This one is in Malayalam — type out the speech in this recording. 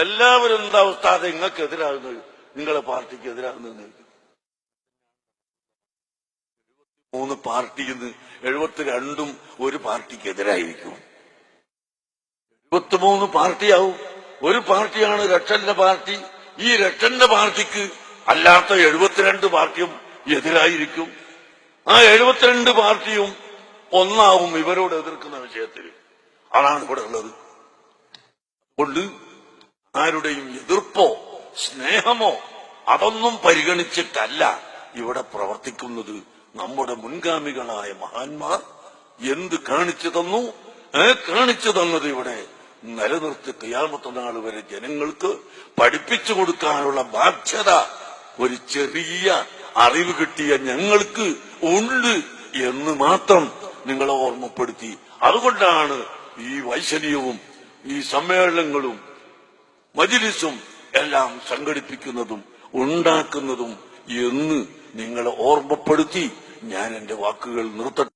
എല്ലാവരും എന്താ ഉസ്താദ് നിങ്ങൾക്ക് എതിരാകുന്നത്, നിങ്ങളെ പാർട്ടിക്ക് എതിരാകുന്നത്? 3 പാർട്ടിയിൽ നിന്ന് 72 ഒരു പാർട്ടിക്ക് എതിരായിരിക്കും. 73 പാർട്ടിയാവും. ഒരു പാർട്ടിയാണ് രക്ഷന്റെ പാർട്ടി. ഈ രക്ഷന്റെ പാർട്ടിക്ക് അല്ലാത്ത 72 പാർട്ടിയും എതിരായിരിക്കും. ആ 72 പാർട്ടിയും ഒന്നാവും ഇവരോട് എതിർക്കുന്ന വിഷയത്തിൽ. അതാണ് ഇവിടെ ഉള്ളത്. കൊണ്ട് ആരുടെയും എതിർപ്പോ സ്നേഹമോ അതൊന്നും പരിഗണിച്ചിട്ടല്ല ഇവിടെ പ്രവർത്തിക്കുന്നത്. നമ്മുടെ മുൻഗാമികളായ മഹാന്മാർ എന്ത് കാണിച്ചു തന്നു, കാണിച്ചു തന്നത് ഇവിടെ നിലനിർത്തി ഖിയാമത്ത് നാൾ വരെ ജനങ്ങൾക്ക് പഠിപ്പിച്ചു കൊടുക്കാനുള്ള ബാധ്യത ഒരു ചെറിയ അറിവ് കിട്ടിയ ഞങ്ങൾക്ക് ഉണ്ട് എന്ന് മാത്രം നിങ്ങളെ ഓർമ്മപ്പെടുത്തി. അതുകൊണ്ടാണ് ഈ വൈശല്യവും ഈ സമ്മേളനങ്ങളും മജ്‌ലിസും എല്ലാം സംഘടിപ്പിക്കുന്നതും ഉണ്ടാക്കുന്നതും എന്ന് നിങ്ങളെ ഓർമ്മപ്പെടുത്തി ഞാൻ എന്റെ വാക്കുകൾ നിർത്തട്ടെ.